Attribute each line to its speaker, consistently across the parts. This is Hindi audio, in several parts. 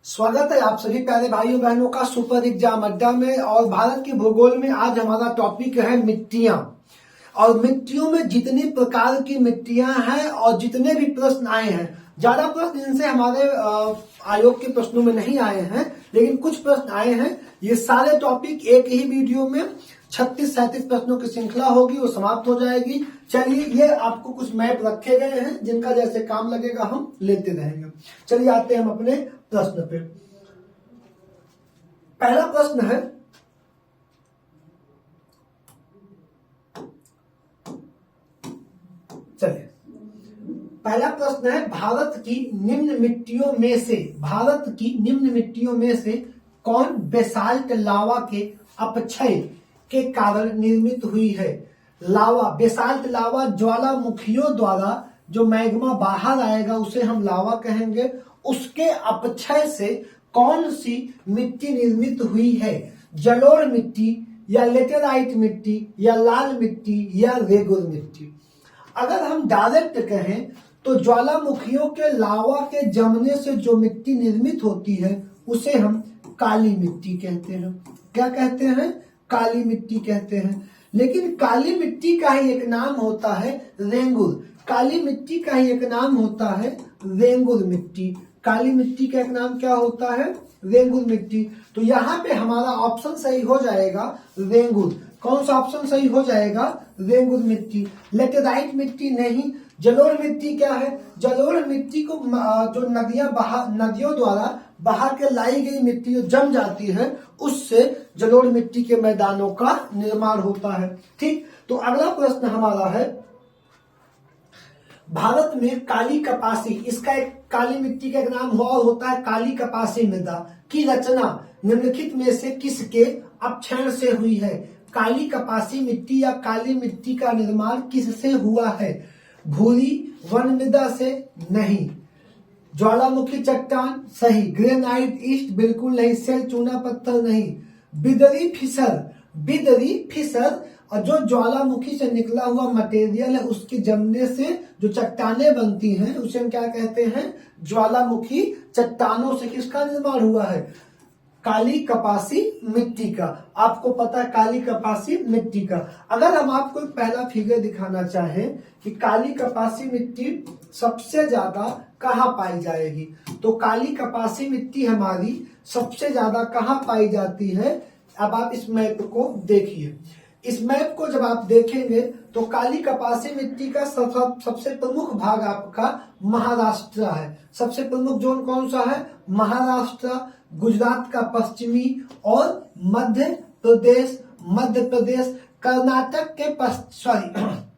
Speaker 1: स्वागत है आप सभी प्यारे भाइयों बहनों का सुपर एग्जाम अड्डा में। और भारत के भूगोल में आज हमारा टॉपिक है मिट्टियां। और मिट्टियों में जितनी प्रकार की मिट्टियां हैं और जितने भी प्रश्न आए हैं, ज्यादा प्रश्न इनसे हमारे आयोग के प्रश्नों में नहीं आए हैं, लेकिन कुछ प्रश्न आए हैं। ये सारे टॉपिक एक ही वीडियो में 36-37 प्रश्नों की श्रृंखला होगी, वो समाप्त हो जाएगी। चलिए, ये आपको कुछ मैप रखे गए हैं जिनका जैसे काम लगेगा हम लेते रहेंगे। चलिए आते हैं हम अपने प्रश्न पे। पहला प्रश्न है, चलिए पहला प्रश्न है, भारत की निम्न मिट्टियों में से कौन बेसाल्ट लावा के अपक्षय के कारण निर्मित हुई है। लावा, बेसाल्ट लावा ज्वालामुखियों द्वारा जो मैग्मा बाहर आएगा उसे हम लावा कहेंगे। उसके अपक्षय से कौन सी मिट्टी निर्मित हुई है। जलोढ़ मिट्टी या लेटेराइट मिट्टी या लाल मिट्टी या रेगुर मिट्टी। अगर हम डायरेक्ट कहें तो ज्वालामुखियों के लावा के जमने से जो मिट्टी निर्मित होती है उसे हम काली मिट्टी कहते हैं। क्या कहते हैं? काली मिट्टी कहते हैं। लेकिन काली मिट्टी का ही एक नाम होता है रेंगुर। काली मिट्टी का ही एक नाम होता है रेंगुर मिट्टी। काली मिट्टी का एक नाम क्या होता है? रेंगुर मिट्टी। तो यहाँ पे हमारा ऑप्शन सही हो जाएगा रेंगुर। कौन सा ऑप्शन सही हो जाएगा? रेंगुर मिट्टी। लेटेराइट मिट्टी नहीं। जलोढ़ मिट्टी क्या है? जलोढ़ मिट्टी को जो नदियों द्वारा बहा के लाई गई मिट्टी जो जम जाती है उससे जलोढ़ मिट्टी के मैदानों का निर्माण होता है। ठीक, तो अगला प्रश्न हमारा है, भारत में काली कपासी, इसका एक काली मिट्टी का एक नाम और होता है काली कपासी मृदा की रचना निम्नलिखित में से किसके अपक्षय से हुई है। काली कपासी मिट्टी या काली मिट्टी का निर्माण किससे हुआ है? भूरी वन मृदा से? नहीं। ज्वालामुखी चट्टान? सही। Granite east? बिल्कुल नहीं। सेल चूना पत्थर? नहीं। बिदरी फिसर और जो ज्वालामुखी से निकला हुआ मटेरियल है उसके जमने से जो चट्टानें बनती हैं उसे हम क्या कहते हैं? ज्वालामुखी चट्टानों से किसका निर्माण हुआ है? काली कपासी मिट्टी का। आपको पता है काली कपासी मिट्टी का। अगर हम आपको एक पहला फिगर दिखाना चाहें कि काली कपासी मिट्टी सबसे ज्यादा कहाँ पाई जाएगी, तो काली कपासी मिट्टी हमारी सबसे ज्यादा कहाँ पाई जाती है। अब आप इस मैप को देखिए। इस मैप को जब आप देखेंगे तो काली कपासी मिट्टी का सबसे प्रमुख भाग आपका महाराष्ट्र है। सबसे प्रमुख जोन कौन सा है? महाराष्ट्र, गुजरात का पश्चिमी और मध्य प्रदेश, कर्नाटक के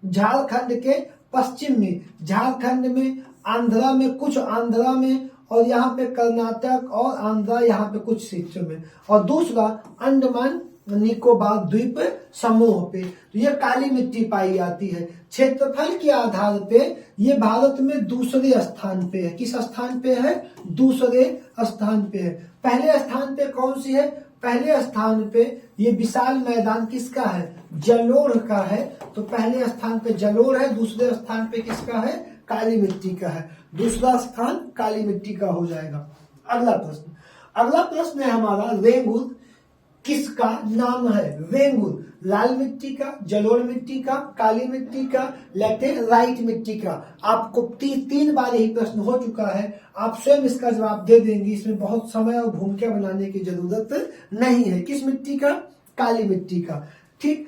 Speaker 1: झारखंड के पश्चिम में, झारखंड में, आंध्रा में, कुछ आंध्रा में, और यहाँ पे कर्नाटक और आंध्रा, यहाँ पे कुछ क्षेत्र में, और दूसरा अंडमान निकोबार द्वीप समूह पे। तो ये काली मिट्टी पाई जाती है। क्षेत्रफल के आधार पे ये भारत में दूसरे स्थान पे है। किस स्थान पे है? दूसरे स्थान पे है। पहले स्थान पे कौन सी है? पहले स्थान पे ये विशाल मैदान किसका है? जलोढ़ का है। तो पहले स्थान पे जलोढ़ है, दूसरे स्थान पे किसका है? काली मिट्टी का है। दूसरा स्थान काली मिट्टी का हो जाएगा। अगला प्रश्न है हमारा, रेंगुर किसका नाम है? रेंगुर लाल मिट्टी का, जलोढ़ मिट्टी का, काली मिट्टी का, लेटेराइट मिट्टी का। आपको तीन बार यही प्रश्न हो चुका है। आप स्वयं इसका जवाब दे देंगे। इसमें बहुत समय और भूमिका बनाने की जरूरत नहीं है। किस मिट्टी का? काली मिट्टी का। ठीक,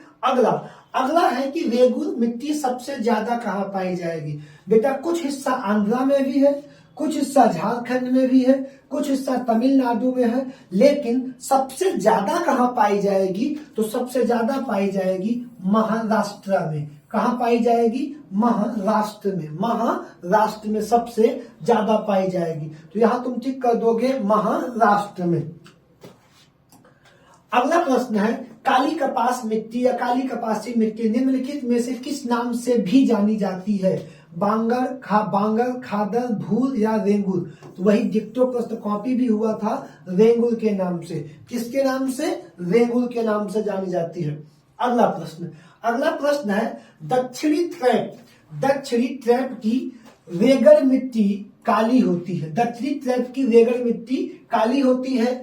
Speaker 1: अगला है कि रेंगुर मिट्टी सबसे ज्यादा कहाँ पाई जाएगी। बेटा कुछ हिस्सा आंध्रा में भी है, कुछ हिस्सा झारखंड में भी है, कुछ हिस्सा तमिलनाडु में है, लेकिन सबसे ज्यादा कहाँ पाई जाएगी? तो सबसे ज्यादा पाई जाएगी महाराष्ट्र में। कहाँ पाई जाएगी? महाराष्ट्र में। महाराष्ट्र में सबसे ज्यादा पाई जाएगी। तो यहां तुम टिक कर दोगे महाराष्ट्र में। अगला प्रश्न है, काली कपास मिट्टी या काली कपासी मिट्टी निम्नलिखित में से किस नाम से भी जानी जाती है? बांगर, खादर, भूर या रेंगुर। तो वही डिक्टो प्रश्न कॉपी भी हुआ था रेंगुर के नाम से। किसके नाम से? रेंगुर के नाम से जानी जाती है। अगला प्रश्न है, दक्षिणी ट्रैप की रेगड़ मिट्टी काली होती है। दक्षिणी ट्रैप की रेगड़ मिट्टी काली होती है,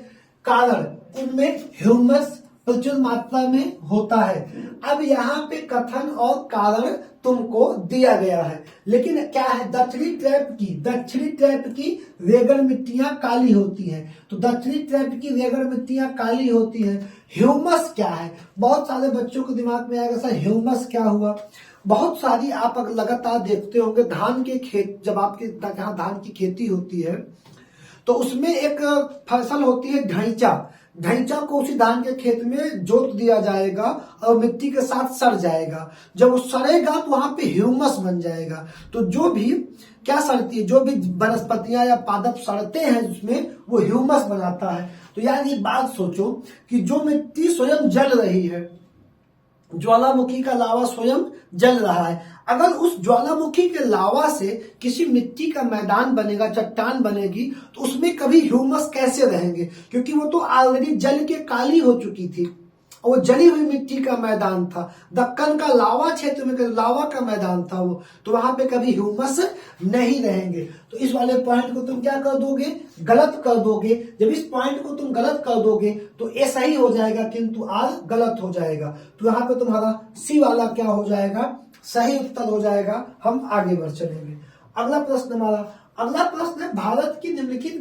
Speaker 1: कारण उनमें ह्यूमस प्रचुर मात्रा में होता है। अब यहाँ पे कथन और कारण तुमको दिया गया है, लेकिन क्या है, दक्षिणी ट्रैप की रेगड़ मिट्टियां काली होती हैं। तो दक्षिणी ट्रैप की रेगड़ मिट्टियां काली होती हैं। ह्यूमस क्या है, बहुत सारे बच्चों के दिमाग में आएगा सर ह्यूमस क्या हुआ। बहुत सारी आप अगर लगातार देखते होंगे धान के खेत, जब आपके यहाँ धान की खेती होती है तो उसमें एक फसल होती है ढैंचा को उसी धान के खेत में जोत दिया जाएगा और मिट्टी के साथ सड़ जाएगा। जब वो सड़ेगा तो वहां पे ह्यूमस बन जाएगा। तो जो भी क्या सड़ती है, जो भी वनस्पतियां या पादप सड़ते हैं उसमें वो ह्यूमस बनाता है। तो यार ये बात सोचो कि जो मिट्टी स्वयं जल रही है, ज्वालामुखी का लावा स्वयं जल रहा है, अगर उस ज्वालामुखी के लावा से किसी मिट्टी का मैदान बनेगा, चट्टान बनेगी, तो उसमें कभी ह्यूमस कैसे रहेंगे, क्योंकि वो तो ऑलरेडी जल के काली हो चुकी थी, वो जली हुई मिट्टी का मैदान था। दक्कन का लावा क्षेत्र में लावा का मैदान था वो, तो वहां पे कभी ह्यूमस नहीं रहेंगे। तो इस वाले पॉइंट को तुम क्या कर दोगे, गलत कर दोगे। जब इस पॉइंट को तुम गलत कर दोगे तो ए सही हो जाएगा किंतु आर गलत हो जाएगा। तो यहाँ पे तुम्हारा सी वाला क्या हो जाएगा, सही उत्तर हो जाएगा। हम आगे बढ़ चलेंगे। अगला प्रश्न है भारत की निम्नलिखित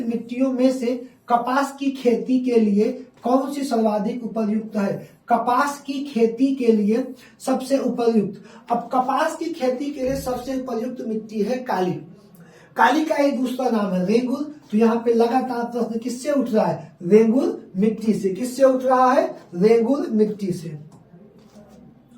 Speaker 1: मिट्टियों में से कपास की खेती के लिए कौन सी सर्वाधिक उपयुक्त है। कपास की खेती के लिए सबसे उपयुक्त, अब कपास की खेती के लिए सबसे उपयुक्त मिट्टी है काली का एक दूसरा नाम है रेंगुर। तो यहाँ पे लगातार प्रश्न किससे उठ रहा है, रेंगुर मिट्टी से। किससे उठ रहा है, रेंगुर मिट्टी से।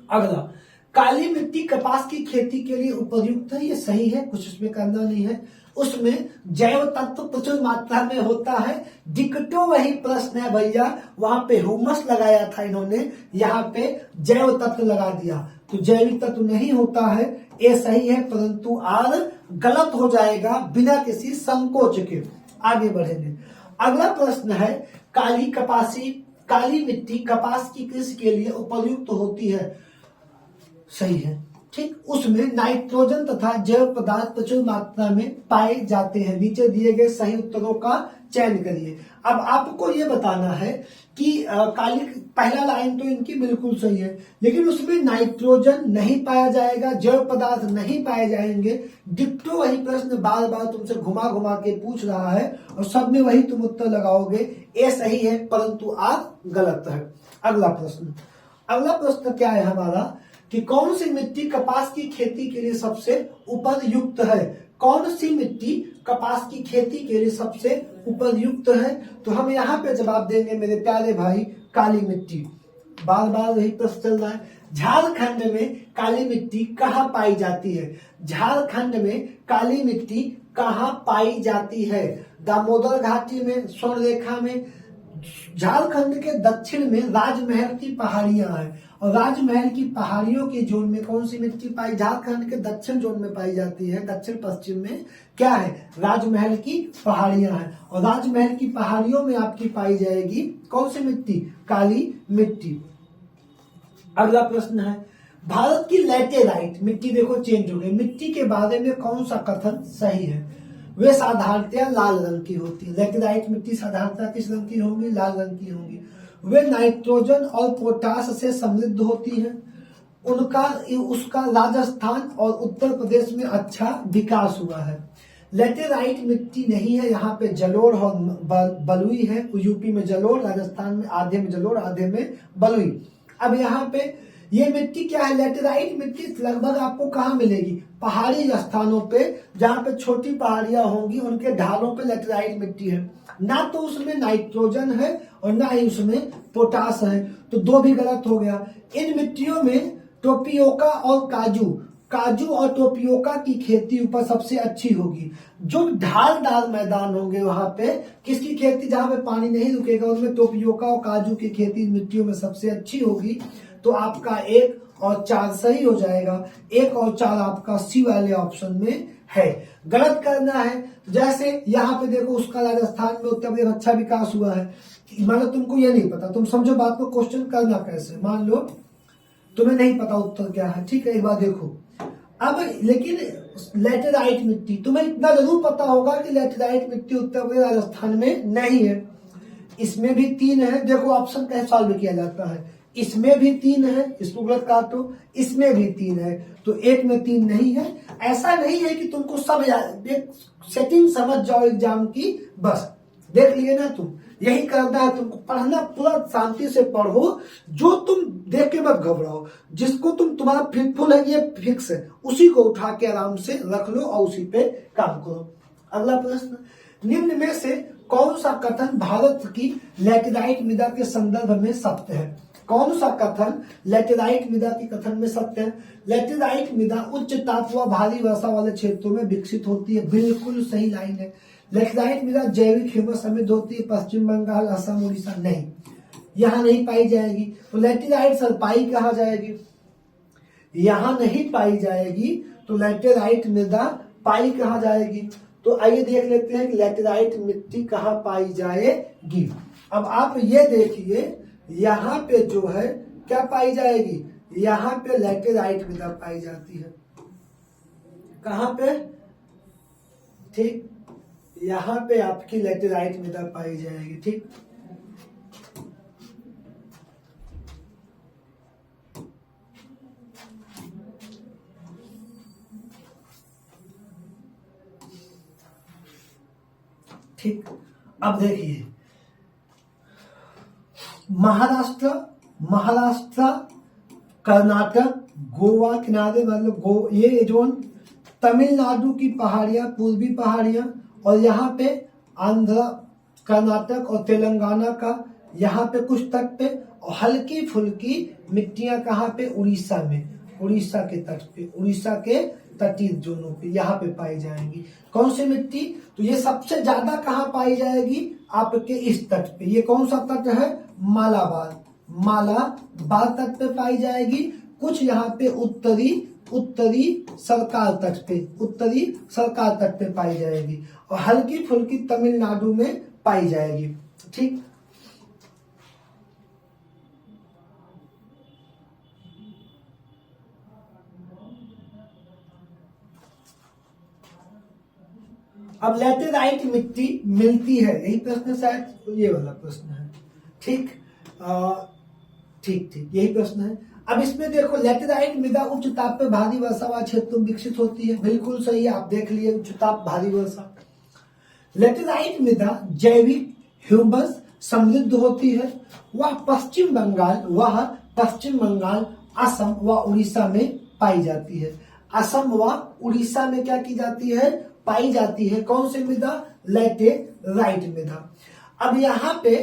Speaker 1: अगला, काली मिट्टी कपास की खेती के लिए उपयुक्त है, ये सही है, कुछ उसमें करना नहीं है। उसमें जैव तत्व प्रचुर मात्रा में होता है। डिकटो वही प्रश्न है भैया, वहां पे ह्यूमस लगाया था इन्होंने, यहाँ पे जैव तत्व लगा दिया, तो जैविक तत्व नहीं होता है। ये सही है परंतु आर गलत हो जाएगा बिना किसी संकोच के। आगे बढ़ेंगे। अगला प्रश्न है काली मिट्टी कपास की कृषि के लिए उपयुक्त होती है, सही है, ठीक। उसमें नाइट्रोजन तथा जैव पदार्थ प्रचुर मात्रा में पाए जाते हैं। नीचे दिए गए सही उत्तरों का चयन करिए। अब आपको ये बताना है कि काली, पहला लाइन तो इनकी बिल्कुल सही है, लेकिन उसमें नाइट्रोजन नहीं पाया जाएगा, जैव पदार्थ नहीं पाए जाएंगे। डिक्टो वही प्रश्न बार बार तुमसे घुमा घुमा के पूछ रहा है और सब में वही तुम उत्तर लगाओगे। ये सही है परंतु आप गलत है। अगला प्रश्न क्या है हमारा कि कौन सी मिट्टी कपास की खेती के लिए सबसे उपयुक्त है। कौन सी मिट्टी कपास की खेती के लिए सबसे उपयुक्त है, तो हम यहाँ पे जवाब देंगे मेरे प्यारे भाई, काली मिट्टी। बार बार वही प्रश्न चल रहा है। झारखंड में काली मिट्टी कहाँ पाई जाती है, झारखंड में काली मिट्टी कहाँ पाई जाती है, दामोदर घाटी में, स्वर्णरेखा में। झारखंड के दक्षिण में राजमहल की पहाड़ियां हैं और राजमहल की पहाड़ियों के जोन में कौन सी मिट्टी पाई, झारखंड के दक्षिण जोन में पाई जाती है। दक्षिण पश्चिम में क्या है, राजमहल की पहाड़ियां हैं और राजमहल की पहाड़ियों में आपकी पाई जाएगी कौन सी मिट्टी, काली मिट्टी। अगला प्रश्न है भारत की लैटेराइट मिट्टी, देखो चेंज हो गई, मिट्टी के बारे में कौन सा कथन सही है। वे साधारणतया लाल रंग की होती है। लैटेराइट मिट्टी साधारणतः किस रंग की होंगी, लाल रंग की होंगी। वे नाइट्रोजन और पोटास से समृद्ध होती हैं। उसका राजस्थान और उत्तर प्रदेश में अच्छा विकास हुआ है। लैटेराइट मिट्टी नहीं है, यहाँ पे जलोढ़ और बलुई है। यूपी में जलोढ़, राजस्थान में आधे में जलोढ़ आधे में बलुई। अब यहाँ पे ये मिट्टी क्या है, लैटेराइट मिट्टी लगभग आपको कहाँ मिलेगी, पहाड़ी स्थानों पे, जहाँ पे छोटी पहाड़ियां होंगी उनके ढालों पे लैटेराइट मिट्टी है। ना तो उसमें नाइट्रोजन है और ना ही उसमें पोटास है, तो दो भी गलत हो गया। इन मिट्टियों में टोपियोका और काजू और टोपियोका की खेती ऊपर सबसे अच्छी होगी। जो ढालदार मैदान होंगे वहां पे किसकी खेती, जहां पे पानी नहीं रुकेगा, उसमें टोपियोका और काजू की खेती मिट्टियों में सबसे अच्छी होगी। तो आपका 1 और 4 सही हो जाएगा। 1 और 4 आपका सी वाले ऑप्शन में है। गलत करना है तो जैसे यहाँ पे देखो, उसका राजस्थान में उत्तर प्रदेश अच्छा विकास हुआ है। मान लो तुमको ये नहीं पता, तुम समझो बात को, क्वेश्चन करना कैसे। मान लो तुम्हें नहीं पता उत्तर क्या है, ठीक है, एक बार देखो। अब लेकिन लैटेराइट मिट्टी, तुम्हें इतना जरूर पता होगा कि लैटेराइट मिट्टी उत्तर प्रदेश राजस्थान में नहीं है। इसमें भी 3 है, देखो ऑप्शन कैसे सॉल्व किया जाता है। इसमें भी 3 है, इसको गलत काटो, इसमें भी 3 है, तो एक में 3 नहीं है। ऐसा नहीं है कि तुमको सब एक सेटिंग समझ जाओ एग्जाम की, बस देख लिए ना तुम, यही करना है तुमको, पढ़ना पूरा शांति से पढ़ो, जो तुम देख के मत घबराओ, जिसको तुम्हारा फिटफुल है ये फिक्स है, उसी को उठा के आराम से रख लो और उसी पे काम करो। अगला प्रश्न, निम्न में से कौन सा कथन भारत की लैटेराइट मृदा के संदर्भ में सत्य है? कौन सा कथन लैटेराइट मृदा के कथन में सत्य है? लैटेराइट मृदा उच्च ताप व भारी वर्षा वाले क्षेत्रों में विकसित होती है, बिल्कुल सही लाइन है। लैटेराइट मृदा जैविक ह्यूमस समृद्ध होती है, पश्चिम बंगाल, असम, उड़ीसा नहीं, यहाँ नहीं पाई जाएगी। तो लैटेराइट सरपाई कहा जाएगी, यहाँ नहीं पाई जाएगी, तो लैटेराइट मृदा पाई कहा जाएगी। तो आइए देख लेते हैं कि लैटेराइट मिट्टी कहाँ पाई जाएगी। अब आप ये देखिए, यहाँ पे जो है क्या पाई जाएगी, यहाँ पे लैटेराइट मृदा पाई जाती है। कहाँ पे? ठीक, यहाँ पे आपकी लैटेराइट मृदा पाई जाएगी। ठीक, ठीक। अब देखिए, महाराष्ट्र, कर्नाटक, गोवा किनारे मतलब ये जोन, तमिलनाडु की पहाड़ियां, पूर्वी पहाड़ियां, और यहाँ पे आंध्र, कर्नाटक और तेलंगाना का यहाँ पे कुछ तट पे, और हल्की फुल्की मिट्टियां कहाँ पे? उड़ीसा में, उड़ीसा के तट पे, उड़ीसा के तटीय जोनों पे यहाँ पे पाई जाएंगी। कौन सी मिट्टी? तो ये सबसे ज्यादा कहाँ पाई जाएगी? आपके इस तट पे। ये कौन सा तट है? मालाबार, मालाबार तट पे पाई जाएगी। कुछ यहाँ पे उत्तरी सरकार तट पे, उत्तरी सरकार तट पे पाई जाएगी, और हल्की फुल्की तमिलनाडु में पाई जाएगी। ठीक, अब लैटेराइट मिट्टी मिलती है, यही प्रश्न शायद ये वाला प्रश्न है। ठीक, ठीक ठीक, यही प्रश्न है। अब इसमें देखो, लैटेराइट मृदा उच्च ताप पे भारी वर्षा वाले क्षेत्रों में विकसित होती है, बिल्कुल सही है, आप देख लिए, उच्च ताप भारी वर्षा। लैटेराइट मृदा जैविक ह्यूमस समृद्ध होती है, वह पश्चिम बंगाल, असम व उड़ीसा में पाई जाती है। असम व उड़ीसा में क्या की जाती है? पाई जाती है। कौन सी मृदा? लैटेराइट मृदा। अब यहाँ पे,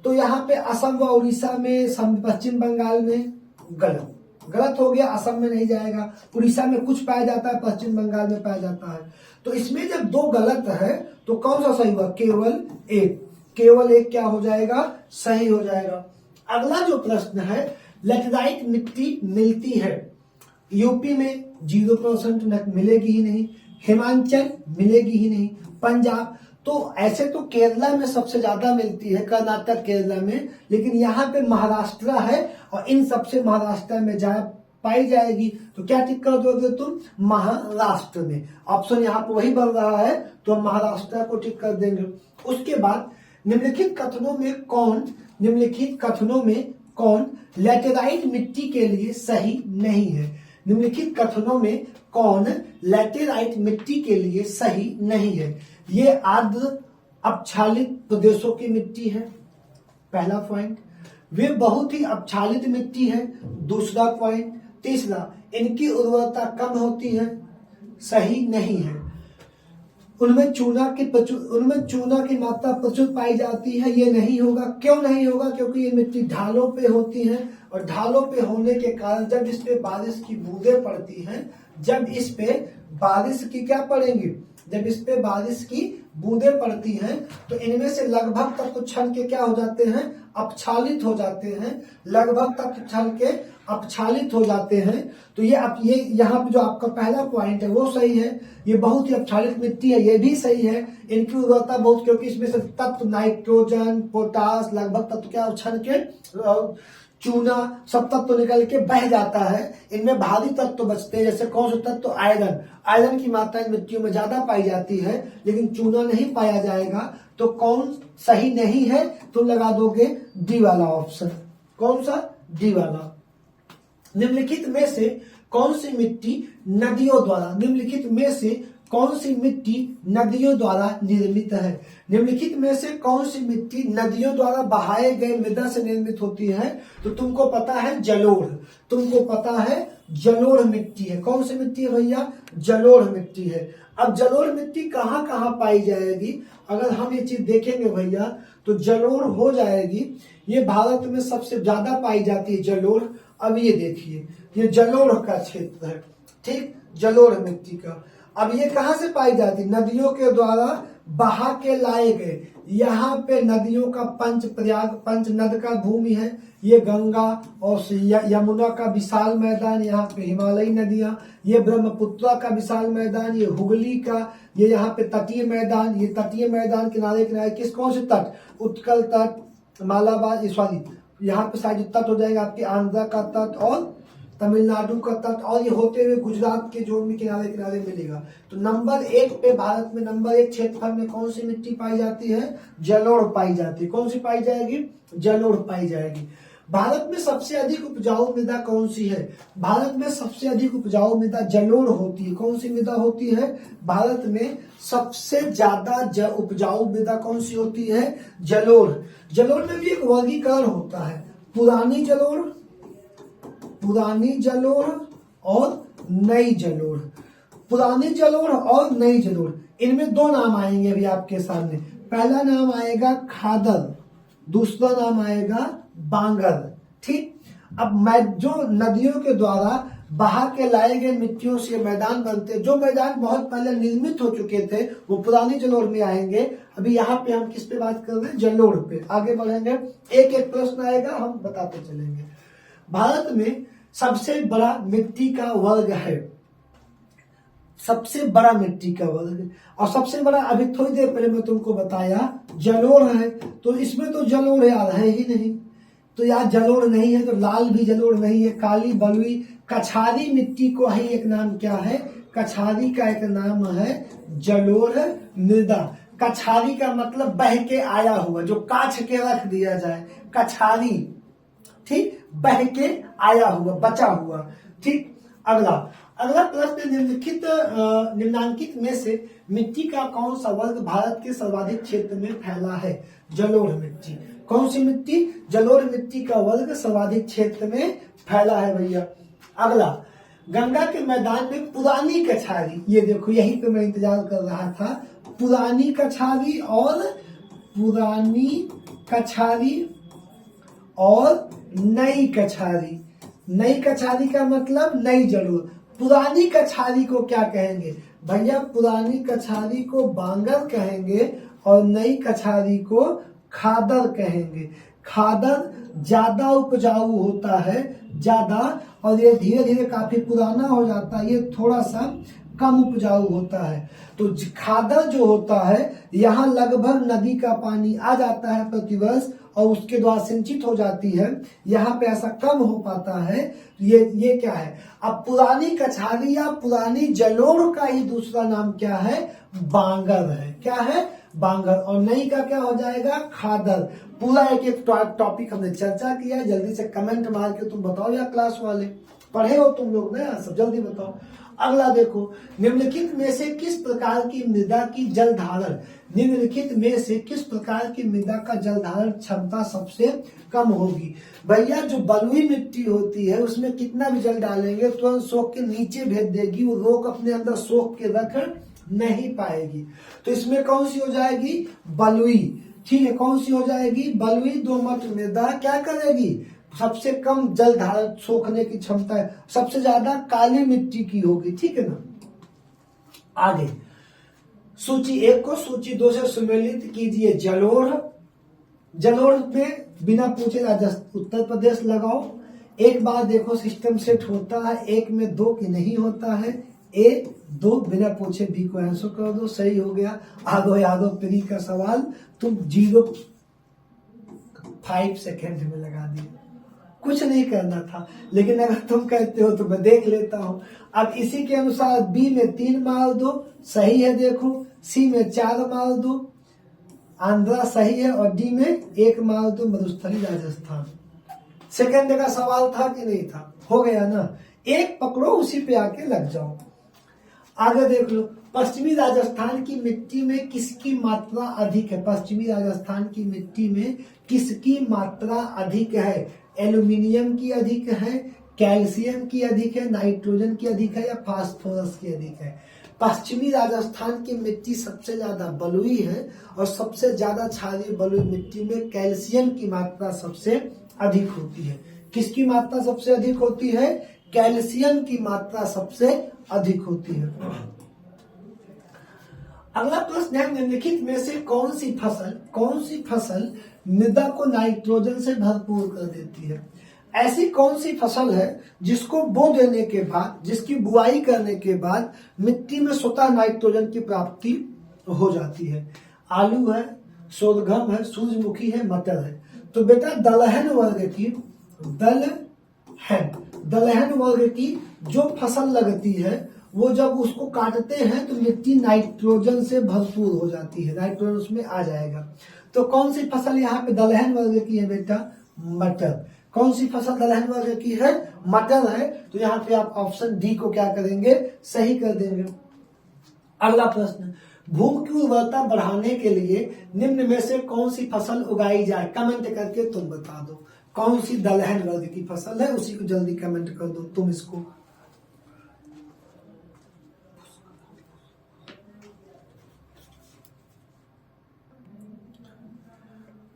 Speaker 1: तो यहाँ पे असम व उड़ीसा में, पश्चिम बंगाल में गलत हो गया, असम में नहीं जाएगा। उड़ीसा में कुछ पाया जाता है, पश्चिम बंगाल में पाया जाता है। तो इसमें जब 2 गलत है तो कौन सा सही हुआ? केवल एक क्या हो जाएगा? सही हो जाएगा। अगला जो प्रश्न है, लैटेराइट मिट्टी मिलती है यूपी में 0% मिलेगी ही नहीं, हिमाचल मिलेगी ही नहीं, पंजाब, तो ऐसे तो केरला में सबसे ज्यादा मिलती है, कर्नाटक, केरला में, लेकिन यहाँ पे महाराष्ट्र है, और इन सबसे महाराष्ट्र में पाई जाएगी। तो क्या टिक कर दोगे तुम? महाराष्ट्र में। ऑप्शन यहाँ पे वही बन रहा है, तो हम महाराष्ट्र को टिक कर देंगे। उसके बाद, निम्नलिखित कथनों में कौन लैटेराइट मिट्टी के लिए सही नहीं है? निम्नलिखित कथनों में कौन लैटेराइट मिट्टी के लिए सही नहीं है? ये आर्द्र अपक्षालित प्रदेशों की मिट्टी है, पहला पॉइंट। वे बहुत ही अपक्षालित मिट्टी है, दूसरा पॉइंट। तीसरा, इनकी उर्वरता कम होती है, सही नहीं है। उनमें चूना की मात्रा प्रचुर पाई जाती है, ये नहीं होगा। क्यों नहीं होगा? क्योंकि ये मिट्टी ढालों पे होती है, और ढालों पे होने के कारण जब इस पे बारिश की बूंदें पड़ती हैं, जब इस पे बारिश की क्या पड़ेंगी? जब इस पे बारिश की बूंदें पड़ती हैं, तो इनमें से लगभग तत्व क्षण के क्या हो जाते हैं? अपक्षालित हो जाते हैं, लगभग तत्व क्षण के अपक्षालित हो जाते हैं। तो ये यहाँ पे जो आपका पहला पॉइंट है वो सही है, ये बहुत ही अपक्षालित मिट्टी है, ये भी सही है। इनकी उर्वरता क्योंकि इसमें से तत्व नाइट्रोजन, पोटास, लगभग तत्व क्या क्षण के चूना सब तत्व निकल के बह जाता है। इनमें भारी तत्व बचते हैं, जैसे कौन से तत्व? आयरन। आयरन की मात्रा इन मिट्टियों में ज्यादा पाई जाती है, लेकिन चूना नहीं पाया जाएगा। तो कौन सही नहीं है? तुम लगा दोगे डी वाला ऑप्शन। कौन सा? डी वाला। निम्नलिखित में से कौन सी मिट्टी नदियों द्वारा, निम्नलिखित में से कौन सी मिट्टी नदियों द्वारा निर्मित है? निम्नलिखित में से कौन सी मिट्टी नदियों द्वारा बहाए गए मृदा से निर्मित होती है? तो तुमको पता है जलोढ़, तुमको पता है जलोढ़ मिट्टी है। कौन सी मिट्टी है भैया? जलोढ़ मिट्टी है। अब जलोढ़ मिट्टी कहाँ कहाँ पाई जाएगी? अगर हम ये चीज देखेंगे भैया तो जलोढ़ हो जाएगी, ये भारत में सबसे ज्यादा पाई जाती है जलोढ़। अब ये देखिए, ये जलोढ़ का क्षेत्र है, ठीक, जलोढ़ मिट्टी का। अब ये कहां से पाई जाती? नदियों के द्वारा बहा के लाए गए। यहाँ पे नदियों का पंच प्रयाग, पंच नद का भूमि है। ये गंगा और यमुना का विशाल मैदान, यहाँ पे हिमालयी नदियां, ये ब्रह्मपुत्रा का विशाल मैदान, ये हुगली का, ये यहाँ पे तटीय मैदान, ये तटीय मैदान किनारे किनारे किस कौन से तट? उत्कल तट, मालाबार, सॉरी यहाँ पे साइड तट हो जाएगा आपके आंध्रा का तट और तमिलनाडु का तट, और ये होते हुए गुजरात के जोन में किनारे किनारे मिलेगा। तो नंबर 1 पे भारत में नंबर 1 क्षेत्रफल में कौन सी मिट्टी पाई जाती है? जलोढ़ पाई जाती है। कौन सी पाई जाएगी? जलोढ़ पाई जाएगी। भारत में सबसे अधिक उपजाऊ मृदा कौन सी है? भारत में सबसे अधिक उपजाऊ मृदा जलोढ़ होती है। कौन सी मृदा होती है? भारत में सबसे ज्यादा उपजाऊ मृदा कौन सी होती है? जलोढ़। जलोढ़ में भी एक वर्गीकरण होता है, पुरानी जलोढ़, पुरानी जलोढ़ और नई जलोढ़। पुरानी जलोढ़ और नई जलोढ़, इनमें दो नाम आएंगे अभी आपके सामने। पहला नाम आएगा खादर, दूसरा नाम आएगा बांगर, ठीक। अब जो नदियों के द्वारा बहा के लाए गए मिट्टियों से मैदान बनते, जो मैदान बहुत पहले निर्मित हो चुके थे, वो पुरानी जलोढ़ में आएंगे। अभी यहाँ पे हम किस पे बात कर रहे हैं? जलोढ़ पे। आगे बढ़ेंगे, एक एक प्रश्न आएगा, हम बताते चलेंगे। भारत में सबसे बड़ा मिट्टी का वर्ग है, सबसे बड़ा मिट्टी का वर्ग, और सबसे बड़ा अभी थोड़ी देर पहले मैं तुमको बताया जलोढ़ है। तो इसमें तो जलोढ़ यार है ही नहीं, तो यार जलोढ़ नहीं है तो लाल भी जलोढ़ नहीं है, काली, बलुई, कछारी मिट्टी को ही एक नाम क्या है? कछारी का एक नाम है जलोढ़ मृदा। कछारी का मतलब बह के आया हुआ, जो काछ के रख दिया जाए, कछारी, ठीक, बह के आया हुआ, बचा हुआ, ठीक। अगला प्रश्न, निम्नांकित में से मिट्टी का कौन सा वर्ग भारत के सर्वाधिक क्षेत्र में फैला है? जलोढ़ मिट्टी। कौन सी मिट्टी? जलोढ़ मिट्टी का वर्ग सर्वाधिक क्षेत्र में फैला है भैया। अगला, गंगा के मैदान में पुरानी कछारी, ये देखो यहीं पे मैं इंतजार कर रहा था, पुरानी कछारी और पुरानी कछारी और नई कछारी। नई कछारी का मतलब नई जलोढ़। पुरानी कछारी को क्या कहेंगे भैया? पुरानी कछारी को बांगर कहेंगे और नई कछारी को खादर कहेंगे। खादर ज्यादा उपजाऊ होता है, ज्यादा, और ये धीरे धीरे काफी पुराना हो जाता है, ये थोड़ा सा कम उपजाऊ होता है। तो खादर जो होता है, यहाँ लगभग नदी का पानी आ जाता है प्रतिवर्ष और उसके द्वारा सिंचित हो जाती है, यहाँ पे ऐसा कम हो पाता है। ये क्या है? अब पुरानी कछारी या पुरानी जलोढ़ का ही दूसरा नाम क्या है? बांगर है। क्या है? बांगर। और नई का क्या हो जाएगा? खादर। पूरा एक एक टॉपिक हमने चर्चा किया। जल्दी से कमेंट मार के तुम बताओ, या क्लास वाले पढ़े हो तुम लोग ना, सब जल्दी बताओ। अगला देखो, निम्नलिखित में से किस प्रकार की मृदा की जल धारण, निम्नलिखित में से किस प्रकार की मृदा का जल धारण क्षमता सबसे कम होगी? भैया जो बलुई मिट्टी होती है उसमें कितना भी जल डालेंगे तुरंत सोख के नीचे भेज देगी, वो रोक अपने अंदर सोख के रख नहीं पाएगी। तो इसमें कौन सी हो जाएगी? बलुई, ठीक है। कौन सी हो जाएगी? बलुई दोमट मृदा क्या करेगी? सबसे कम जल धारण सोखने की क्षमता है, सबसे ज्यादा काली मिट्टी की होगी, ठीक है ना। आगे सूची 1 को सूची 2 से सुमेलित कीजिए। जलोढ़, जलोढ़ में बिना पूछे उत्तर प्रदेश लगाओ। एक बार देखो सिस्टम सेट होता है, 1 में 2 की नहीं होता है। A 2 बिना पूछे बी को आंसर कर दो, सही हो गया। आदो यादव प्री का सवाल तुम 0.5 सेकेंड में लगा दिए। कुछ नहीं करना था, लेकिन अगर तुम कहते हो तो मैं देख लेता हूं। अब इसी के अनुसार बी में 3 मार दो, सही है देखो, सी में 4 मार दो, आंध्रा सही है, और डी में 1 मार दो, मरुस्थली राजस्थान। सेकंड का सवाल था कि नहीं था? हो गया ना, एक पकड़ो उसी पे आके लग जाओ। आगे देख लो, पश्चिमी राजस्थान की मिट्टी में किसकी मात्रा अधिक है? पश्चिमी राजस्थान की मिट्टी में किसकी मात्रा अधिक है? एल्यूमिनियम की अधिक है, कैल्शियम की अधिक है, नाइट्रोजन की अधिक है, या फास्फोरस की अधिक है? पश्चिमी राजस्थान की मिट्टी सबसे ज्यादा बलुई है, और सबसे ज्यादा क्षारीय बलुई मिट्टी में कैल्शियम की मात्रा सबसे अधिक होती है। किसकी मात्रा सबसे अधिक होती है? कैल्शियम की मात्रा सबसे अधिक होती है। अगला प्रश्न है, निम्नलिखित में से कौन सी फसल मृदा को नाइट्रोजन से भरपूर कर देती है? ऐसी कौन सी फसल है जिसको बो देने के बाद, जिसकी बुआई करने के बाद मिट्टी में स्वतः नाइट्रोजन की प्राप्ति हो जाती है? आलू है, सोलगम है, सूरजमुखी है, मटर है। तो बेटा दलहन वर्ग की जो फसल लगती है, वो जब उसको काटते हैं तो मिट्टी नाइट्रोजन से भरपूर हो जाती है, नाइट्रोजन उसमें आ जाएगा। तो कौन सी फसल यहाँ पे दलहन वर्ग की है बेटा? मटर। कौन सी फसल दलहन वर्ग की है? मटर है। तो यहाँ पे आप ऑप्शन डी को क्या करेंगे? सही कर देंगे। अगला प्रश्न, भूमि की उर्वरता बढ़ाने के लिए निम्न में से कौन सी फसल उगाई जाए? कमेंट करके तुम बता दो कौन सी दलहन वर्ग की फसल है, उसी को जल्दी कमेंट कर दो तुम इसको।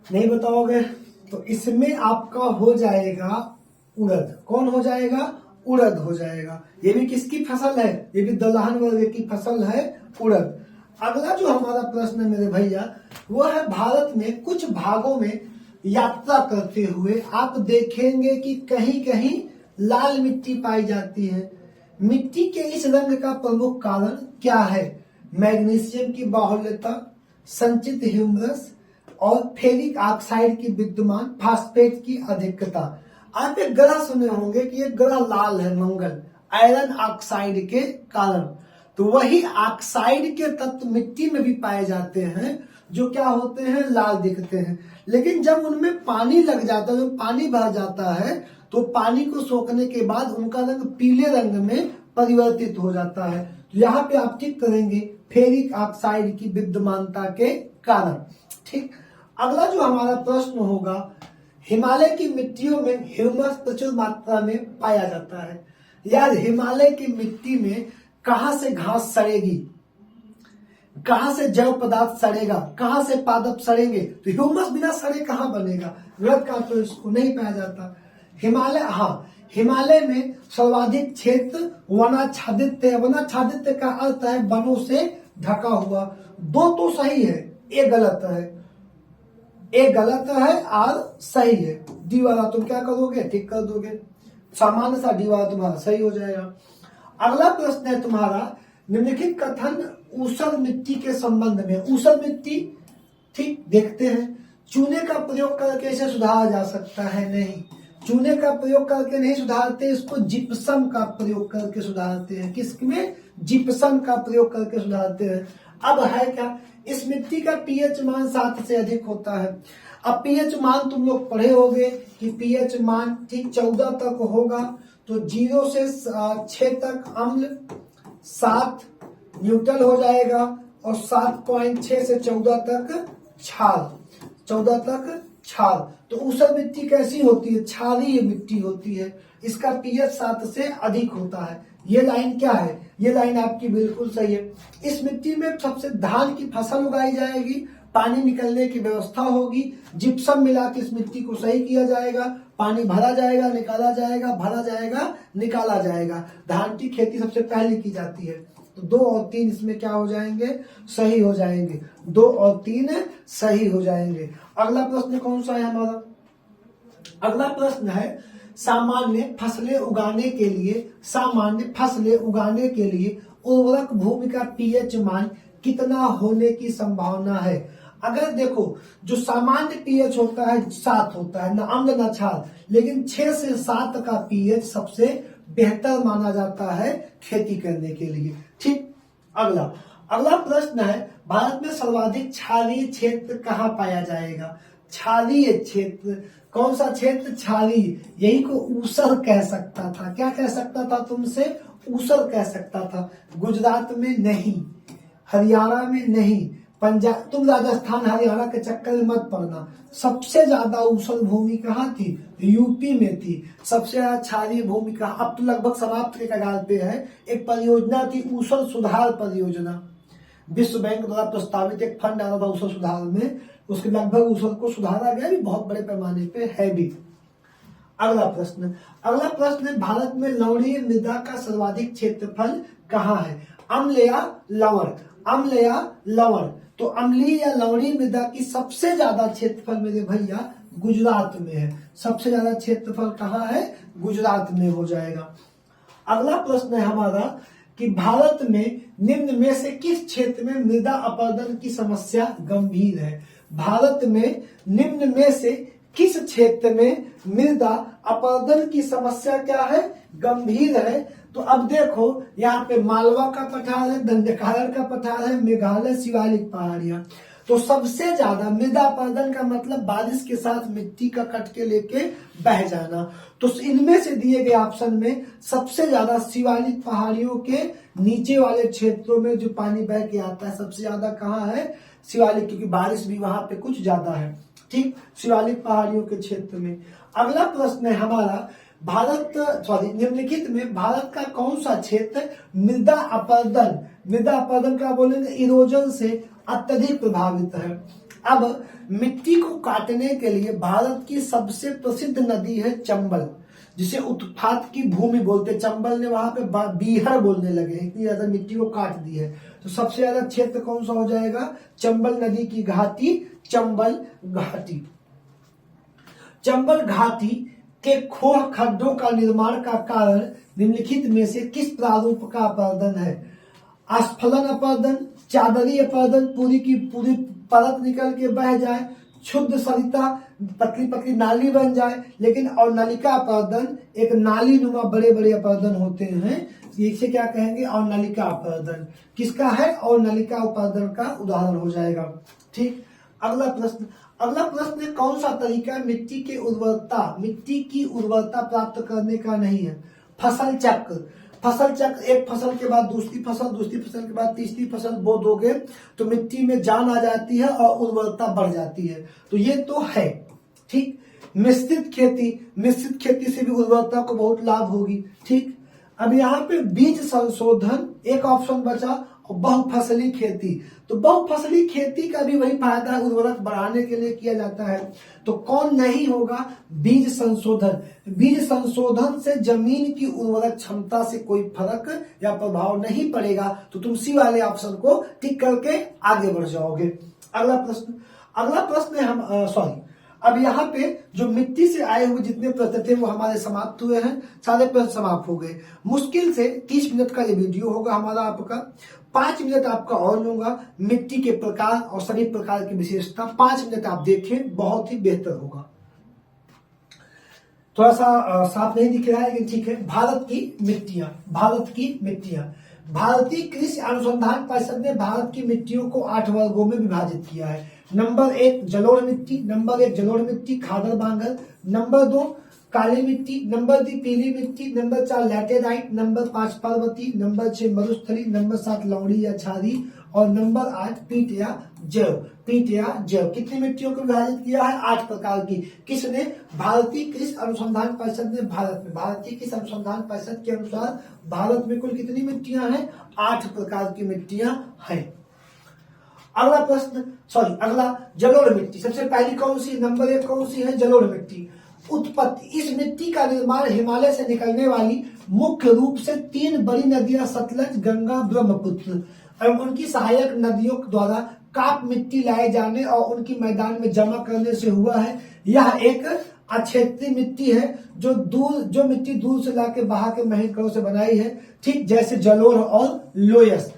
Speaker 1: नहीं बताओगे तो इसमें आपका हो जाएगा उड़द। कौन हो जाएगा? उड़द हो जाएगा। ये भी किसकी फसल है? ये भी दलहन वर्ग की फसल है, उड़द। अगला जो हमारा प्रश्न है मेरे भैया, वो है भारत में कुछ भागों में यात्रा करते हुए आप देखेंगे कि कहीं कहीं लाल मिट्टी पाई जाती है। मिट्टी के इस रंग का प्रमुख कारण क्या है? मैग्नीशियम की बाहुल्यता, संचित ह्यूमरस, और फेरिक ऑक्साइड की विद्यमान, फास्फेट की अधिकता। आप एक ग्रह सुने होंगे कि ये ग्रह लाल है, मंगल, आयरन ऑक्साइड के कारण। तो वही ऑक्साइड के तत्व मिट्टी में भी पाए जाते हैं, जो क्या होते हैं? लाल दिखते हैं। लेकिन जब उनमें पानी लग जाता है, जब पानी भर जाता है, तो पानी को सोखने के बाद उनका रंग पीले रंग में परिवर्तित हो जाता है। तो यहाँ पे आप ठीक करेंगे फेरिक ऑक्साइड की विद्यमानता के कारण। ठीक। अगला जो हमारा प्रश्न होगा, हिमालय की मिट्टियों में ह्यूमस प्रचुर मात्रा में पाया जाता है। यार हिमालय की मिट्टी में कहां से घास सड़ेगी, कहां से जैव पदार्थ सड़ेगा, कहां से पादप सड़ेंगे? तो ह्यूमस बिना सड़े कहां बनेगा? रक्त का तो इसको नहीं पाया जाता। हिमालय में सर्वाधिक क्षेत्र वनाच्छादित है। वनाच्छादित का अर्थ है वनों से ढका हुआ। दो तो सही है, एक गलत है, एक गलत है और सही है। डी वाला तुम क्या करोगे? ठीक कर दोगे। सामान्य सा डी वाला तुम्हारा सही हो जाएगा। अगला प्रश्न है तुम्हारा, निम्नलिखित कथन ऊसर मिट्टी के संबंध में। ऊसर मिट्टी ठीक देखते हैं, चूने का प्रयोग करके इसे सुधारा जा सकता है? नहीं, चूने का प्रयोग करके नहीं सुधारते, इसको जिप्सम का प्रयोग करके सुधारते हैं। किसमें? जिप्सम का प्रयोग करके सुधारते हैं। अब है क्या, इस मिट्टी का पीएच मान 7 से अधिक होता है। अब पीएच मान तुम लोग पढ़े होंगे कि पीएच मान ठीक 14 तक होगा। तो 0 से 6 तक अम्ल, 7 न्यूट्रल हो जाएगा, और 7.6 से 14 तक क्षार, 14 तक क्षार। तो ऊसर मिट्टी कैसी होती है? क्षारीय मिट्टी होती है। इसका पीएच 7 से अधिक होता है। ये लाइन क्या है? ये लाइन आपकी बिल्कुल सही है। इस मिट्टी में सबसे धान की फसल उगाई जाएगी, पानी निकलने की व्यवस्था होगी, जिप्सम मिला के इस मिट्टी को सही किया जाएगा, पानी भरा जाएगा, निकाला जाएगा, भरा जाएगा, निकाला जाएगा। धान की खेती सबसे पहले की जाती है। तो 2 और 3 इसमें क्या हो जाएंगे? सही हो जाएंगे। 2 और 3 सही हो जाएंगे। अगला प्रश्न कौन सा है हमारा? अगला प्रश्न है, सामान्य फसलें उगाने के लिए उर्वरक भूमि का पीएच मान कितना होने की संभावना है? अगर देखो जो सामान्य पीएच होता है 7 होता है, ना अम्ल ना क्षार, लेकिन 6 से 7 का पीएच सबसे बेहतर माना जाता है खेती करने के लिए। ठीक, अगला अगला प्रश्न है, भारत में सर्वाधिक क्षारीय क्षेत्र कहाँ पाया जाएगा? क्षारीय क्षेत्र, कौन सा क्षेत्र? क्षारीय, यही को ऊसर कह सकता था। क्या कह सकता था तुमसे? ऊसर कह सकता था। गुजरात में नहीं, हरियाणा में नहीं, पंजाब, तुम राजस्थान हरियाणा के चक्कर में मत पड़ना। सबसे ज्यादा ऊसर भूमि कहाँ थी? यूपी में थी। सबसे ज्यादा क्षारीय भूमि कहाँ? अब तो लगभग समाप्त के कगार पे है। एक परियोजना थी ऊसर सुधार परियोजना, विश्व बैंक द्वारा प्रस्तावित एक फंड आया था ऊसर सुधार में, उसके लगभग ऊसर को सुधारा गया भी, बहुत बड़े पैमाने पे है भी। अगला प्रश्न है, भारत में लवणीय मृदा का सर्वाधिक क्षेत्रफल कहाँ है? अम्ल या लवण? अम्ल या लवण? तो अम्लीय या लवणीय मृदा की सबसे ज्यादा क्षेत्रफल मेरे भैया गुजरात में है। सबसे ज्यादा क्षेत्रफल कहाँ है? गुजरात में हो जाएगा। अगला प्रश्न है हमारा कि भारत में निम्न में से किस क्षेत्र में मृदा अपरदन की समस्या गंभीर है? भारत में निम्न में से किस क्षेत्र में मृदा अपरदन की समस्या क्या है? गंभीर है। तो अब देखो यहाँ पे मालवा का पठार है, दंडकारण्य का पठार है, मेघालय, शिवालिक पहाड़ियां। तो सबसे ज्यादा मृदा अपरदन का मतलब बारिश के साथ मिट्टी का कट के लेके बह जाना। तो इनमें से दिए गए ऑप्शन में सबसे ज्यादा शिवालिक पहाड़ियों के नीचे वाले क्षेत्रों में जो पानी बह के आता है, सबसे ज्यादा कहाँ है? शिवालिक, क्योंकि बारिश भी वहां पे कुछ ज्यादा है। ठीक, शिवालिक पहाड़ियों के क्षेत्र में। अगला प्रश्न है हमारा, निम्नलिखित में भारत का कौन सा क्षेत्र मृदा अपरदन का बोलेंगे इरोजन से अत्यधिक प्रभावित है? अब मिट्टी को काटने के लिए भारत की सबसे प्रसिद्ध नदी है चंबल, जिसे उत्पात की भूमि बोलते। चंबल ने वहां पे बीहर बोलने लगे, इतनी ज्यादा मिट्टी को काट दी है। तो सबसे ज्यादा क्षेत्र कौन सा हो जाएगा? चंबल नदी की घाटी, चंबल घाटी। चंबल घाटी के खोह खड्डों का निर्माण का कारण निम्नलिखित में से किस प्रारूप का अपरदन है? आस्फलन अपरदन, चादरी अपरदन, पूरी की पूरी परत निकल के बह जाए, शुद्ध सरिता पतली पतली नाली बन जाए, लेकिन और नलिका अपरदन, एक नाली नुमा बड़े बड़े अपरदन होते हैं, इसे क्या कहेंगे? और नलिका अपरदन। किसका है? और नलिका अपरदन का उदाहरण हो जाएगा। ठीक, अगला प्रश्न है, कौन सा तरीका मिट्टी की उर्वरता प्राप्त करने का नहीं है? फसल चक्र, एक फसल के बाद दूसरी फसल के बाद तीसरी फसल बो दोगे तो मिट्टी में जान आ जाती है और उर्वरता बढ़ जाती है। तो ये तो है। ठीक, मिश्रित खेती से भी उर्वरता को बहुत लाभ होगी। ठीक, अब यहाँ पे बीज संशोधन एक ऑप्शन बचा, और बहुफसली खेती। तो बहुफसली खेती का भी वही फायदा है, उर्वरक बढ़ाने के लिए किया जाता है। तो कौन नहीं होगा? बीज संशोधन से जमीन की उर्वरक क्षमता से कोई फर्क या प्रभाव नहीं पड़ेगा। तो तुम सी वाले ऑप्शन को टिक करके आगे बढ़ जाओगे। अगला प्रश्न है अब यहाँ पे जो मिट्टी से आए हुए जितने प्रश्न थे वो हमारे समाप्त हुए हैं, सारे प्रश्न समाप्त हो गए। मुश्किल से 30 मिनट का ये वीडियो होगा हमारा आपका। 5 मिनट आपका और लूंगा, मिट्टी के प्रकार और सभी प्रकार की विशेषता 5 मिनट आप देखें, बहुत ही बेहतर होगा। थोड़ा सा साफ नहीं दिख रहा है लेकिन ठीक है। भारत की मिट्टियां। भारतीय कृषि अनुसंधान परिषद ने भारत की मिट्टियों को 8 वर्गों में विभाजित किया है। नंबर 1 जलोढ़ मिट्टी खादर बांगर, नंबर 2 काली मिट्टी, नंबर 3 पीली मिट्टी, number 4 laterite, number 5 Parvati, number 6 मरुस्थली, number 7 लवणी या क्षारी और नंबर 8 पीट या जव। कितनी मिट्टियों को विभाजित किया है? 8 प्रकार की। किसने? भारतीय कृषि अनुसंधान परिषद ने भारत में। भारतीय कृषि अनुसंधान परिषद के अनुसार भारत में कुल कितनी मिट्टियां हैं? 8 प्रकार की मिट्टियां हैं। अगला जलोढ़ मिट्टी। सबसे पहली कौन सी? नंबर 1 कौन सी है? जलोढ़ मिट्टी। उत्पत्ति, इस मिट्टी का निर्माण हिमालय से निकलने वाली मुख्य रूप से 3 बड़ी नदियां सतलज, गंगा, ब्रह्मपुत्र एवं उनकी सहायक नदियों द्वारा काप मिट्टी लाए जाने और उनकी मैदान में जमा करने से हुआ है। यह एक अक्षेत्रीय मिट्टी है जो मिट्टी दूर से लाके बहा के महीकणों से बनाई है, ठीक जैसे जलोढ़ और लोयस।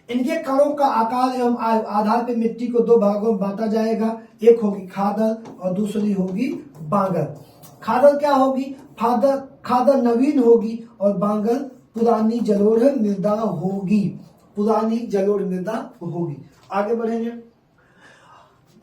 Speaker 1: इनके कणों का आकार एवं आधार पर मिट्टी को दो भागों में बांटा जाएगा। एक होगी खादर और दूसरी होगी बांगर। खादर क्या होगी? खादर नवीन होगी और बांगर पुरानी जलोढ़ मृदा होगी। पुरानी जलोढ़ मृदा होगी। आगे बढ़ेंगे।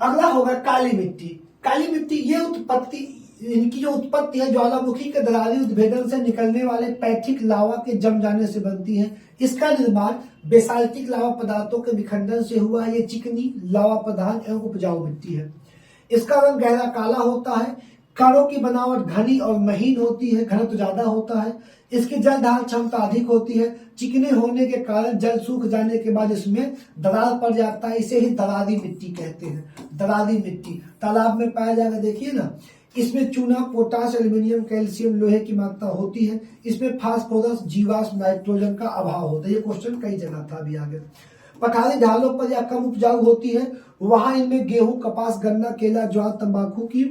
Speaker 1: अगला होगा काली मिट्टी। काली मिट्टी ये उत्पत्ति, इनकी जो उत्पत्ति है ज्वालामुखी के दरारी उद्भेदन से निकलने वाले पैथिक लावा के जम जाने से बनती है। इसका निर्माण बेसाल्टिक लावा पदार्थों के विखंडन से हुआ है। ये चिकनी लावा प्रधान एवं उपजाऊ मिट्टी है। इसका रंग गहरा काला होता है। कणों की बनावट घनी और महीन होती है, घनत्व ज्यादा होता है। इसकी जल धारण क्षमता अधिक होती है। चिकने होने के कारण जल सूख जाने के बाद इसमें दरार पड़ जाता है। इसे ही दरारी मिट्टी कहते हैं। दरारी मिट्टी तालाब में पाया जाएगा, देखिए ना। इसमें चूना, पोटाश, एल्यूमिनियम, कैल्शियम, लोहे की मात्रा होती है। इसमें फास्फोरस, जीवाश्म, नाइट्रोजन का अभाव होता है। ये क्वेश्चन कई जगह था अभी आगे। पठारी ढालों पर यह कम उपजाऊ होती है। वहां इनमें गेहूं, कपास, गन्ना, केला, ज्वार, तंबाकू की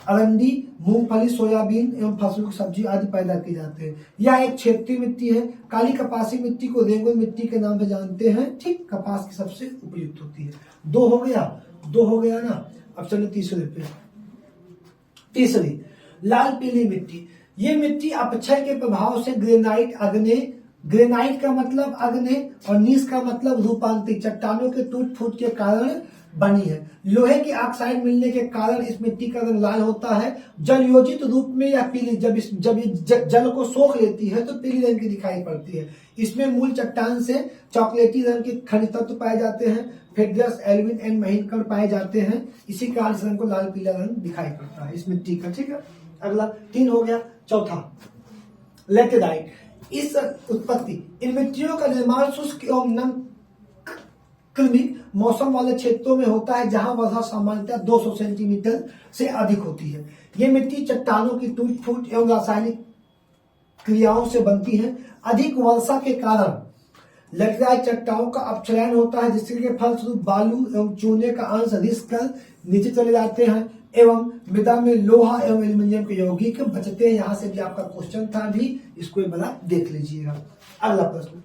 Speaker 1: अरंडी, मूंगफली, सोयाबीन एवं फसलों की सब्जी आदि पैदा की जाते हैं। यह एक क्षेत्रीय मिट्टी है। काली कपासी मिट्टी को रेंगुन मिट्टी के नाम से जानते हैं। ठीक, कपास की सबसे उपयुक्त होती है। दो हो गया ना। अब चलो तीसरे पे। तीसरी लाल पीली मिट्टी। ये मिट्टी अपक्षय के प्रभाव से ग्रेनाइट का मतलब अग्नि और नीस का मतलब रूपांतरित चट्टानों के टूट फूट के कारण बनी है। लोहे की ऑक्साइड मिलने के कारण इस मिट्टी का रंग लाल होता है। जल योजित रूप में या पीली, जब ये जल को सोख लेती है तो पीली रंग की दिखाई पड़ती है। इसमें मूल चट्टान से चॉकलेटी रंग के खनिज तत्व पाए जाते हैं। फेडरस, एल्विन एंड महीन कण पाए जाते हैं। इसी कारण से रंग को लाल पीला रंग दिखाई पड़ता है इस मिट्टी का। ठीक है, अगला 3 हो गया। चौथा लेटेराइट। इस उत्पत्ति, इन मिट्टियों का निर्माण शुष्क एवं नम कृमि मौसम वाले क्षेत्रों में होता है, जहां वर्षा सामान्यतः 200 सेंटीमीटर से अधिक होती है। ये मिट्टी चट्टानों की टूट फूट एवं रासायनिक क्रियाओं से बनती है। अधिक वर्षा के कारण लेटेराइट चट्टानों का अपक्षयन होता है, जिसके फलस्वरूप बालू एवं चूने का अंश रिस कर नीचे चले जाते हैं एवं मृदा में लोहा एवं एल्यूमिनियम के यौगिक बचते हैं। यहां से भी आपका क्वेश्चन था, भी इसको एक बार देख लीजिएगा। अगला प्रश्न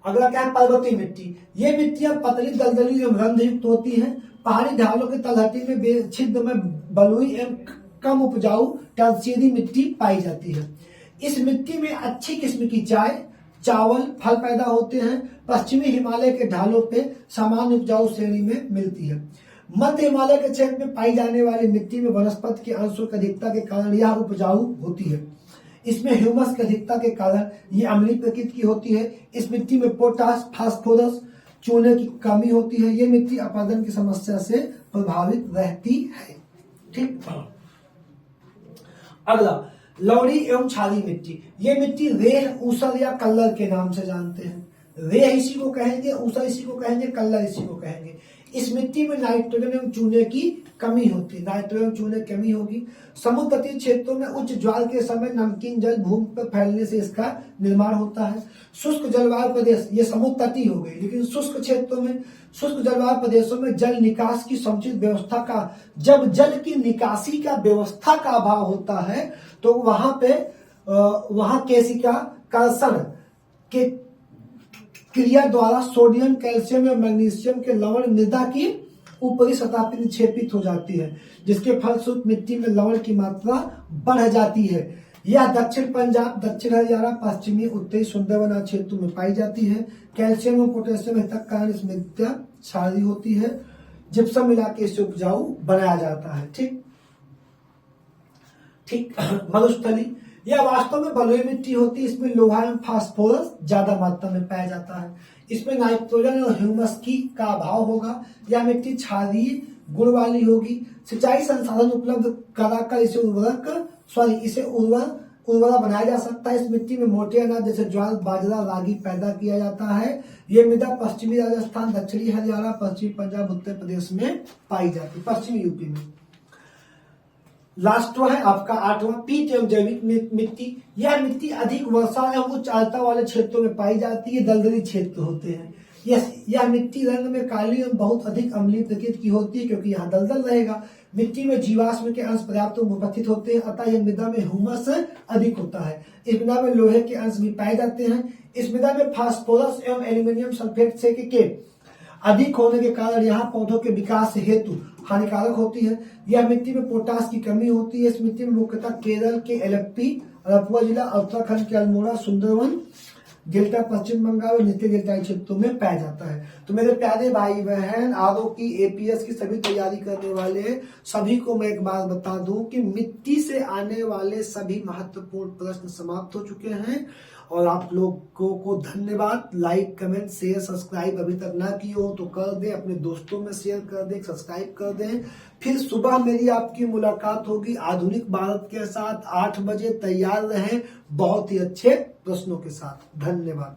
Speaker 1: अगला क्या है? पर्वतीय मिट्टी। ये मिट्टियां पतली, दलदली एवं रंध्रयुक्त होती हैं। पहाड़ी ढालों के तलहटी में बेछिद्र में बलुई एवं कम उपजाऊ टर्शियरी मिट्टी पाई जाती है। इस मिट्टी में अच्छी किस्म की चाय, चावल, फल पैदा होते हैं। पश्चिमी हिमालय के ढालों पे सामान्य उपजाऊ श्रेणी में मिलती है। मध्य हिमालय के क्षेत्र में पाई जाने वाली मिट्टी में वनस्पति के अंशों की अधिकता के कारण यह उपजाऊ होती है। इसमें ह्यूमस की अधिकता के कारण ये अम्लीय प्रकृति की होती है। इस मिट्टी में पोटाश, फास्फोरस, चूने की कमी होती है। ये मिट्टी अपरदन की समस्या से प्रभावित रहती है। ठीक, अगला लौड़ी एवं छाली मिट्टी। ये मिट्टी रेह, ऊसर या कल्लर के नाम से जानते हैं। रेह इसी को कहेंगे, ऊसर इसी को कहेंगे, कल्लर इसी को कहेंगे। इस मिट्टी में नाइट्रोजन एवं चूने की कमी होती है। नाइट्रोजन चूने की कमी होगी। समुद्र तटीय क्षेत्रों में उच्च ज्वार के समय नमकीन जल भूमि पर फैलने से इसका निर्माण होता है। शुष्क जलवायु प्रदेश, ये समुद्र तटीय हो गई, लेकिन शुष्क क्षेत्रों में, शुष्क जलवायु प्रदेशों में जल निकास की समुचित व्यवस्था का, जब जल की निकासी का व्यवस्था का अभाव होता है तो वहां केशिका कर्षण के क्रिया द्वारा सोडियम, कैल्शियम और मैग्नीशियम के लवण मृदा की ऊपरी सतह पर निक्षेपित हो जाती है, जिसके फलस्वरूप मिट्टी में लवण की मात्रा बढ़ जाती है। यह दक्षिण पंजाब, दक्षिण हरियाणा, पश्चिमी उत्तरी सुंदरवन क्षेत्रों में पाई जाती है। कैल्शियम और पोटेशियम तक कारण इस मिट्टी क्षारीय होती है। जिप्सम मिला के इसे उपजाऊ बनाया जाता है। ठीक, मरुस्थली, यह वास्तव में बलुई मिट्टी होती है। इसमें लोहा एवं फास्फोरस ज्यादा मात्रा में पाया जाता है। इसमें नाइट्रोजन और ह्यूमस की का अभाव होगा। यह मिट्टी क्षारीय गुण वाली होगी। सिंचाई संसाधन उपलब्ध कराकर इसे उर्वरा बनाया जा सकता है। इस मिट्टी में मोटे अनाज जैसे ज्वार, बाजरा, रागी पैदा किया जाता है। ये मृदा पश्चिमी राजस्थान, दक्षिणी हरियाणा, पश्चिमी पंजाब, उत्तर प्रदेश में पाई जाती है, पश्चिमी यूपी में। लास्ट है आपका 8वां, पीट एवं जैविक मिट्टी। यह मिट्टी अधिक वर्षा एवं उच्च आर्द्रता वाले क्षेत्रों में पाई जाती है। दलदली क्षेत्र होते हैं। यह मिट्टी रंग में काली एवं बहुत अधिक अम्लीय प्रकृति की होती है, क्योंकि यहाँ दलदल रहेगा। मिट्टी में जीवाश्म के अंश पर्याप्त उपस्थित होते हैं, अतः यह मृदा में ह्यूमस अधिक होता है। इस मृदा में लोहे के अंश भी पाए जाते हैं। इस मृदा में फास्फोरस एवं एल्यूमिनियम सल्फेट से के अधिक होने के कारण यहाँ पौधों के विकास हेतु हानिकारक होती है। यह मिट्टी में पोटास की कमी होती है। इस मिट्टी में मुख्यतः केरल के एलेप्पी, अलीपुर जिला, उत्तराखंड के अल्मोड़ा, सुंदरवन डेल्टा, पश्चिम बंगाल और नीचे डेल्टाई क्षेत्रों में पाया जाता है। तो मेरे प्यारे भाई बहन, आरओ की, एपीएस की सभी तैयारी करने वाले सभी को मैं एक बार बता दूं कि मिट्टी से आने वाले सभी महत्वपूर्ण प्रश्न समाप्त हो चुके हैं। और आप लोगों को धन्यवाद। लाइक, कमेंट, शेयर, सब्सक्राइब अभी तक ना किए हो तो कर दें, अपने दोस्तों में शेयर कर दें, सब्सक्राइब कर दें। फिर सुबह मेरी आपकी मुलाकात होगी आधुनिक भारत के साथ 8 बजे। तैयार रहें बहुत ही अच्छे प्रश्नों के साथ। धन्यवाद।